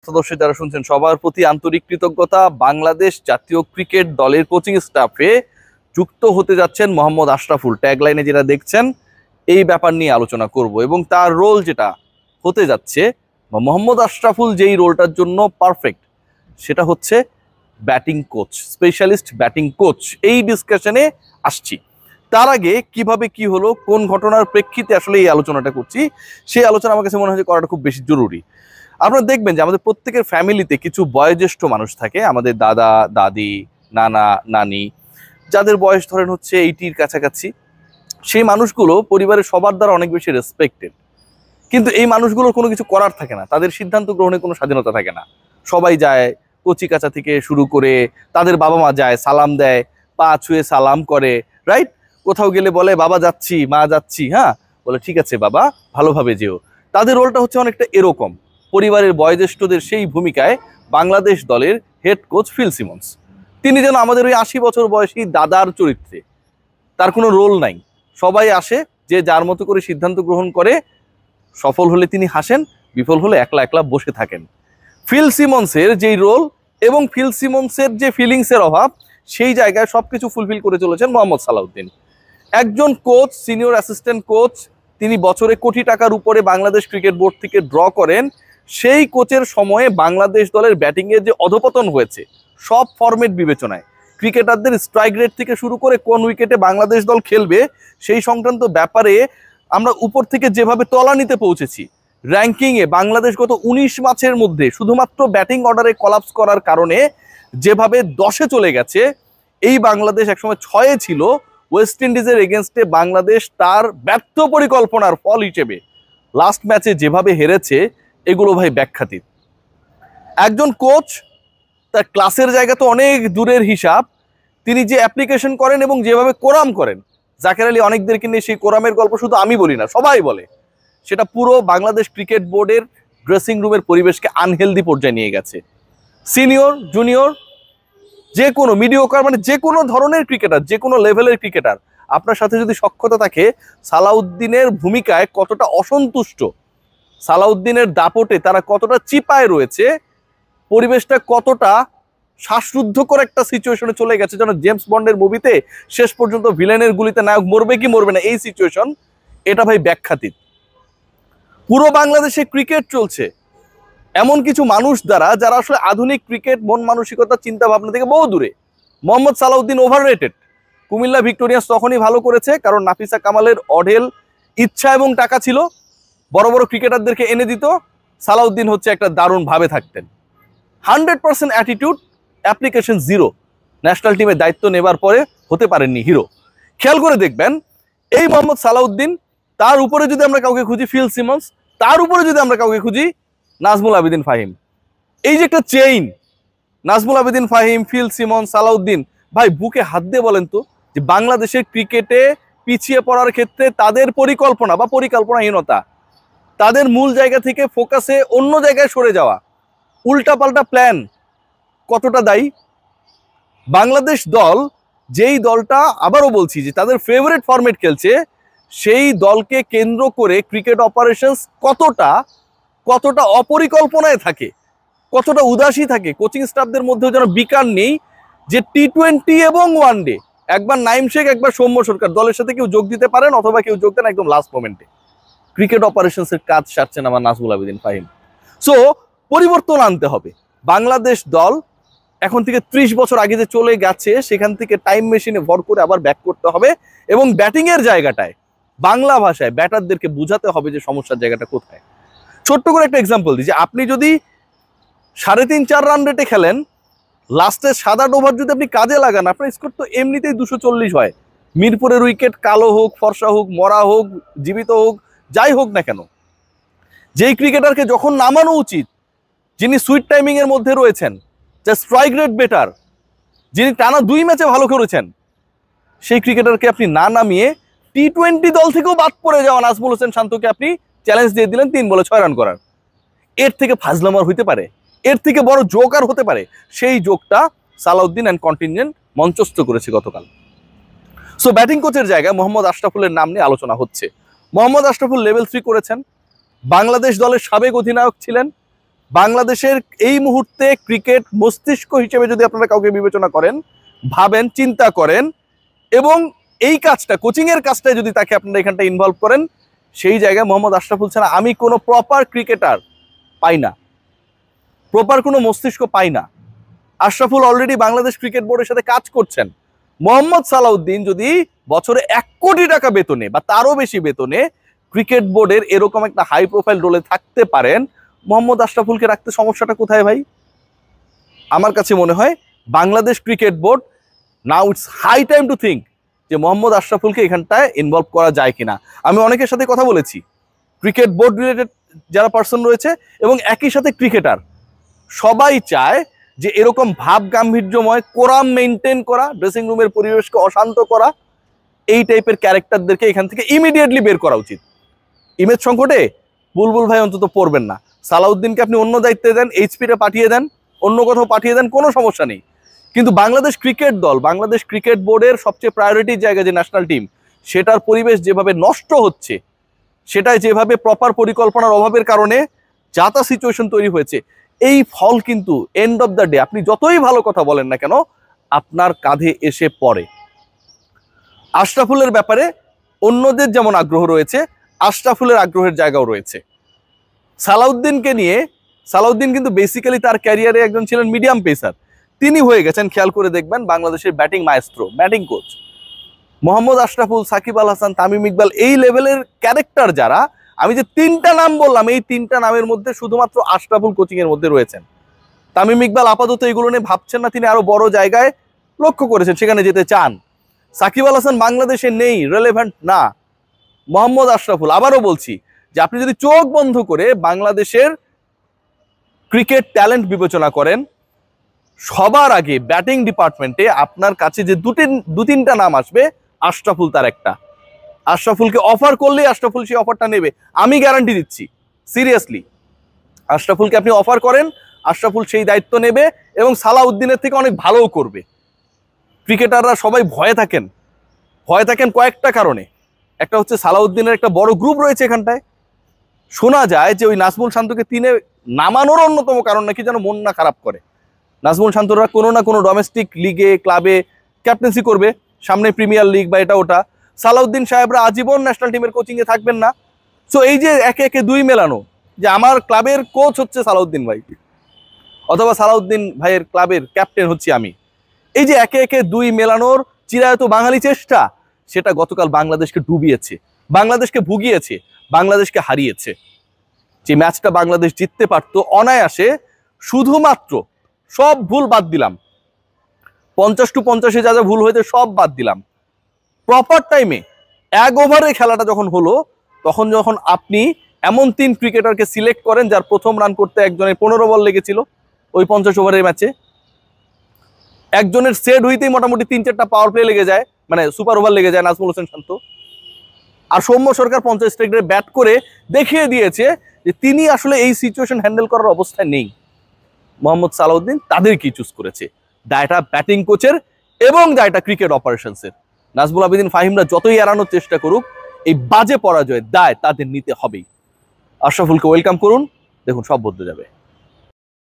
দর্শক যারা শুনছেন সবার প্রতি আন্তরিক কৃতজ্ঞতা। বাংলাদেশ জাতীয় ক্রিকেট দলের কোচিং স্টাফে যুক্ত হতে যাচ্ছেন মোহাম্মদ আশরাফুল। ট্যাগলাইনে যেটা দেখছেন এই ব্যাপার নিয়ে আলোচনা করব এবং তার রোল যেটা হতে যাচ্ছে বা মোহাম্মদ আশরাফুল যেই রোলটার জন্য পারফেক্ট সেটা হচ্ছে batting coach, specialist batting coach. এই ডিসকাশনে আসছি। তার আগে কিভাবে কি হলো, কোন ঘটনার প্রেক্ষিতে আসলে এই আলোচনাটা করছি, সেই আলোচনা আমার কাছে মনে হয় করাটা খুব বেশি জরুরি। আপনারা দেখবেন যে আমাদের প্রত্যেকের ফ্যামিলিতে কিছু বয়োজ্যেষ্ঠ মানুষ থাকে, আমাদের দাদা দাদি, নানা নানি, যাদের বয়স ধরেন হচ্ছে 80-র কাছাকাছি। সেই মানুষগুলো পরিবারের সবার দ্বারা অনেক বেশি রেসপেক্টেড, কিন্তু এই মানুষগুলোর কোনো কিছু করার থাকে না, তাদের সিদ্ধান্ত গ্রহণের কোনো স্বাধীনতা থাকে না। সবাই যায়, কচি কাঁচা থেকে শুরু করে তাদের বাবা মা যায়, সালাম দেয়, পা ছুঁয়ে সালাম করে, রাইট? কোথাও গেলে বলে বাবা যাচ্ছি, মা যাচ্ছি, হ্যাঁ বলে ঠিক আছে বাবা, ভালোভাবে যেও। তাদের রোলটা হচ্ছে অনেকটা এরকম। পরিবারের বয়োজ্যেষ্ঠদের সেই ভূমিকায় বাংলাদেশ দলের হেড কোচ ফিল সিমন্স, তিনি যেন আমাদের ওই 80 বছর বয়সী দাদার চরিত্রে। তার কোনো রোল নাই, সবাই আসে, যে যার মতো করে সিদ্ধান্ত গ্রহণ করে। সফল হলে তিনি হাসেন, বিফল হলে একলা একলা বসে থাকেন। ফিল সিমন্সের যেই রোল এবং ফিল সিমন্সের যে ফিলিংসের অভাব, সেই জায়গায় সবকিছু ফুলফিল করে চলেছেন মোহাম্মদ সালাউদ্দিন। একজন কোচ, সিনিয়র অ্যাসিস্ট্যান্ট কোচ, তিনি বছরে কোটি টাকার উপরে বাংলাদেশ ক্রিকেট বোর্ড থেকে ড্র করেন। সেই কোচের সময়ে বাংলাদেশ দলের ব্যাটিংয়ের যে অধপতন হয়েছে সব ফরম্যাট বিবেচনায়, ক্রিকেটারদের স্ট্রাইক রেট থেকে শুরু করে কোন উইকেটে বাংলাদেশ দল খেলবে সেই সংক্রান্ত ব্যাপারে আমরা উপর থেকে যেভাবে তলানিতে পৌঁছেছি, র্যাঙ্কিংয়ে বাংলাদেশ গত 19 ম্যাচের মধ্যে শুধুমাত্র ব্যাটিং অর্ডারে কলাপস করার কারণে যেভাবে 10-এ চলে গেছে, এই বাংলাদেশ একসময় 6-এ ছিল। ওয়েস্ট ইন্ডিজের এগেনস্টে বাংলাদেশ তার ব্যর্থ পরিকল্পনার ফল হিসেবে লাস্ট ম্যাচে যেভাবে হেরেছে, এগুলো ভাই ব্যাখ্যাতীত। একজন কোচ তার ক্লাসের জায়গা তো অনেক দূরের হিসাব, তিনি যে অ্যাপ্লিকেশন করেন এবং যেভাবে কোরাম করেন, জাকের আলী অনেকদেরকে নিয়ে সেই কোরামের গল্প শুধু আমি বলি না, সবাই বলে, সেটা পুরো বাংলাদেশ ক্রিকেট বোর্ডের ড্রেসিং রুমের পরিবেশকে আনহেলদি পর্যায়ে নিয়ে গেছে। সিনিয়র জুনিয়র যে কোনো মিডিওকার, মানে যে কোনো ধরনের ক্রিকেটার, যে কোনো লেভেলের ক্রিকেটার, আপনার সাথে যদি সখ্যতা থাকে, সালাউদ্দিনের ভূমিকায় কতটা অসন্তুষ্ট, সালাউদ্দিনের দাপটে তারা কতটা চিপায় রয়েছে, পরিবেশটা কতটা শ্বাসরুদ্ধকর একটা সিচুয়েশনে চলে গেছে, যেন জেমস বন্ডের মুভিতে শেষ পর্যন্ত ভিলেনের গুলিতে নায়ক মরবে কি মরবে না এই সিচুয়েশন, এটা ভাই ব্যাখ্যাতীত। পুরো বাংলাদেশে ক্রিকেট চলছে এমন কিছু মানুষ দ্বারা যারা আসলে আধুনিক ক্রিকেট মন মানসিকতা চিন্তা ভাবনা থেকে বহু দূরে। মোহাম্মদ সালাউদ্দিন ওভাররেটেড। কুমিল্লা ভিক্টোরিয়ান্স তখনই ভালো করেছে কারণ নাফিসা কামালের অঢেল ইচ্ছা এবং টাকা ছিল, বড় বড় ক্রিকেটারদেরকে এনে দিত। সালাউদ্দিন হচ্ছে একটা দারুণ ভাবে থাকতেন, 100% অ্যাটিটিউড, অ্যাপ্লিকেশন জিরো। ন্যাশনাল টিমে দায়িত্ব নেবার পরে হতে পারেননি হিরো। খেয়াল করে দেখবেন এই মোহাম্মদ সালাউদ্দিন, তার উপরে যদি আমরা কাউকে খুঁজি ফিল সিমন্স, তার উপরে যদি আমরা কাউকে খুঁজি নাজমুল আবেদিন ফাহিম। এই যে একটা chain, Nazmul Abedin Fahim, Phil Simmons, Salauddin, ভাই বুকে হাত দিয়ে বলেন তো যে বাংলাদেশের ক্রিকেটে পিছিয়ে পড়ার ক্ষেত্রে তাদের পরিকল্পনা বা পরিকল্পনাহীনতা, তাদের মূল জায়গা থেকে ফোকাসে অন্য জায়গায় সরে যাওয়া, উল্টাপাল্টা প্ল্যান কতটা দায়ী? বাংলাদেশ দল, যেই দলটা আবারও বলছি যে তাদের ফেভারিট ফরম্যাট খেলছে, সেই দলকে কেন্দ্র করে ক্রিকেট অপারেশনস কতটা কতটা অপরিকল্পনায় থাকে, কতটা উদাসী থাকে। কোচিং স্টাফদের মধ্যেও যেন বিকার নেই যে টি-20 এবং ওয়ানডে একবার নাইম শেখ, একবার সৌম্য সরকার দলের সাথে কেউ যোগ দিতে পারেন অথবা কেউ যোগ দেন একদম লাস্ট মোমেন্টে। ক্রিকেট অপারেশনসের কাজ সারছেন আমার নাজমুল আবেদিন ফাহিম। সো পরিবর্তন আনতে হবে। বাংলাদেশ দল এখন থেকে 30 বছর আগে যে চলে গেছে, সেখান থেকে টাইম মেশিনে ভর করে আবার ব্যাক করতে হবে এবং ব্যাটিংয়ের জায়গাটায় বাংলা ভাষায় ব্যাটারদেরকে বোঝাতে হবে যে সমস্যার জায়গাটা কোথায়। ছোট্ট করে একটা এক্সাম্পল দিই, যে আপনি যদি 3.5-4 রান রেটে খেলেন, লাস্টের 7-8 ওভার যদি আপনি কাজে লাগান, আপনার স্কোর তো এমনিতেই 240 হয়। মিরপুরের উইকেট কালো হোক, ফর্সা হোক, মরা হোক, জীবিত হোক, যাই হোক না কেন, যেই ক্রিকেটারকে যখন নামানো উচিত, যিনি সুইট টাইমিং এর মধ্যে রয়েছেন, যে স্ট্রাইক রেট বেটার, যিনি টানা 2 ম্যাচে ভালো করেছেন, সেই ক্রিকেটারকে আপনি না নামিয়ে টি-20 দল থেকেও বাদ পড়ে যাওয়া নাজমুল হোসেন শান্তকে আপনি চ্যালেঞ্জ দিয়ে দিলেন 3 বলে 6 রান করার। এর থেকে ফাজলামার হইতে পারে? এর থেকে বড় জোক আর হতে পারে? সেই জোকটা সালাউদ্দিন অ্যান্ড কন্টিনজেন্ট মঞ্চস্থ করেছে গতকাল। সো ব্যাটিং কোচের জায়গায় মোহাম্মদ আশরাফুলের নাম নিয়ে আলোচনা হচ্ছে। মোহাম্মদ আশরাফুল লেভেল 3 করেছেন, বাংলাদেশ দলের সাবেক অধিনায়ক ছিলেন, বাংলাদেশের এই মুহূর্তে ক্রিকেট মস্তিষ্ক হিসেবে যদি আপনারা কাউকে বিবেচনা করেন, ভাবেন, চিন্তা করেন এবং এই কাজটা, কোচিং এর কাজটা যদি তাকে আপনারা এখানটা ইনভলভ করেন, সেই জায়গায় মোহাম্মদ আশরাফুল ছাড়া আমি কোনো প্রপার ক্রিকেটার পাই না, প্রপার কোনো মস্তিষ্ক পাই না। আশরাফুল অলরেডি বাংলাদেশ ক্রিকেট বোর্ডের সাথে কাজ করছেন। মোহাম্মদ সালাউদ্দিন যদি বছরে 1 কোটি টাকা বেতনে বা তারও বেশি বেতনে ক্রিকেট বোর্ডের এরকম একটা হাই প্রোফাইল রোলে থাকতে পারেন, মোহাম্মদ আশরাফুলকে রাখতে সমস্যাটা কোথায় ভাই? আমার কাছে মনে হয় Bangladesh cricket board now it's high time to think যে মোহাম্মদ আশরাফুলকে এখানটায় ইনভলভ করা যায় কিনা। আমি অনেকের সাথে কথা বলেছি, ক্রিকেট বোর্ড রিলেটেড যারা পার্সন রয়েছে এবং একই সাথে ক্রিকেটার, সবাই চায় যে এরকম ভাব গাম্ভীর্যময় কোরাম মেনটেন করা, ড্রেসিং রুমের পরিবেশকে অশান্ত করা, এই টাইপের ক্যারেক্টারদেরকে এখান থেকে ইমিডিয়েটলি বের করা উচিত। ইমেজ সংকটে বুলবুল ভাই অন্তত পড়বেন না। সালাউদ্দিনকে আপনি অন্য দায়িত্বে দেন, এইচপিতে পাঠিয়ে দেন, অন্য কোথাও পাঠিয়ে দেন, কোনো সমস্যা নেই। কিন্তু বাংলাদেশ ক্রিকেট দল, বাংলাদেশ ক্রিকেট বোর্ডের সবচেয়ে প্রায়োরিটির জায়গা যে ন্যাশনাল টিম, সেটার পরিবেশ যেভাবে নষ্ট হচ্ছে, সেটাই যেভাবে প্রপার পরিকল্পনার অভাবের কারণে যাতা সিচুয়েশন তৈরি হয়েছে, এই ফল কিন্তু এন্ড অফ দ্য ডে আপনি যতই ভালো কথা বলেন না কেন আপনার কাঁধে এসে পড়ে। আশরাফুলের ব্যাপারে অন্যদের যেমন আগ্রহ রয়েছে, আশরাফুলের আগ্রহের জায়গাও রয়েছে। সালাউদ্দিনকে নিয়ে, সালাউদ্দিন কিন্তু বেসিক্যালি তার ক্যারিয়ারে একজন ছিলেন মিডিয়াম পেসার, তিনি হয়ে গেছেন খেয়াল করে দেখবেন বাংলাদেশের batting maestro, batting coach. Mohammad Ashraful, Shakib Al Hasan, Tamim Iqbal, এই লেভেলের ক্যারেক্টার যারা, আমি যে 3টা নাম বললাম, এই 3টা নামের মধ্যে শুধুমাত্র আশরাফুল কোচিং এর মধ্যে রয়েছেন। তামিম ইকবাল আপাতত এগুলো নিয়ে ভাবছেন না, তিনি আরো বড় জায়গায় লক্ষ্য করেছেন, সেখানে যেতে চান। সাকিব আল হাসান বাংলাদেশে নেই, রেলেভেন্ট না। মোহাম্মদ আশরাফুল, আবারও বলছি যে আপনি যদি চোখ বন্ধ করে বাংলাদেশের ক্রিকেট ট্যালেন্ট বিবেচনা করেন, সবার আগে ব্যাটিং ডিপার্টমেন্টে আপনার কাছে যে 2-3টা নাম আসবে, আশরাফুল তার একটা। আশরাফুলকে অফার করলে আশরাফুল সেই অফারটা নেবে, আমি গ্যারান্টি দিচ্ছি। সিরিয়াসলি, আশরাফুলকে আপনি অফার করেন, আশরাফুল সেই দায়িত্ব নেবে এবং সালাউদ্দিনের থেকে অনেক ভালোও করবে। ক্রিকেটাররা সবাই ভয়ে থাকেন, ভয় থাকেন কয়েকটা কারণে। একটা হচ্ছে সালাউদ্দিনের একটা বড় গ্রুপ রয়েছে এখানটায়। শোনা যায় যে ওই নাজমুল শান্তকে নামানোর অন্যতম কারণ নাকি যেন মন না খারাপ করে। নাজমুল শান্তরা কোনো না কোনো ডোমেস্টিক লিগে, ক্লাবে ক্যাপ্টেন্সি করবে, সামনে প্রিমিয়ার লিগ বা এটা ওটা। সালাউদ্দিন সাহেবরা আজীবন ন্যাশনাল টিমের কোচিংয়ে থাকবেন না। সো এই যে একে একে 2 মেলানো, যে আমার ক্লাবের কোচ হচ্ছে সালাউদ্দিন ভাই, অথবা সালাউদ্দিন ভাইয়ের ক্লাবের ক্যাপ্টেন হচ্ছি আমি, এই যে একে একে 2 মেলানোর চিরায়ত বাঙালি চেষ্টা, সেটা গতকাল বাংলাদেশকে ডুবিয়েছে, বাংলাদেশকে ভুগিয়েছে, বাংলাদেশকে হারিয়েছে। যে ম্যাচটা বাংলাদেশ জিততে পারতো অনায়াসে, শুধুমাত্র সব ভুল বাদ দিলাম, 50-50 যা যা ভুল হয়েছে সব বাদ দিলাম, প্রপার টাইমে 1 ওভারে খেলাটা যখন হলো, তখন যখন আপনি এমন 3 ক্রিকেটারকে সিলেক্ট করেন যার প্রথম রান করতে একজনের 15 বল লেগেছিল ওই 50 ওভারের ম্যাচে, একজনের সেট হইতেই মোটামুটি 3-4টা পাওয়ার প্লে লেগে যায়, মানে সুপার ওভার লেগে যায় নাজমুল হোসেন শান্ত। আর সৌম্য সরকার 50 স্ট্রাইকে ব্যাট করে দেখিয়ে দিয়েছে যে তিনি আসলে এই সিচুয়েশন হ্যান্ডেল করার অবস্থায় নেই। মোহাম্মদ সালাউদ্দিন তাদেরকেই চুজ করেছে, দায়টা ব্যাটিং কোচের এবং দায়টা ক্রিকেট অপারেশনসের। নাজমুল আবেদিন ফাহিমরা যতই এড়ানোর চেষ্টা করুক, এই বাজে পরাজয়ের দায় তাদের নিতে হবেই। আশরাফুলকে ওয়েলকাম করুন, দেখুন সব বদলে যাবে।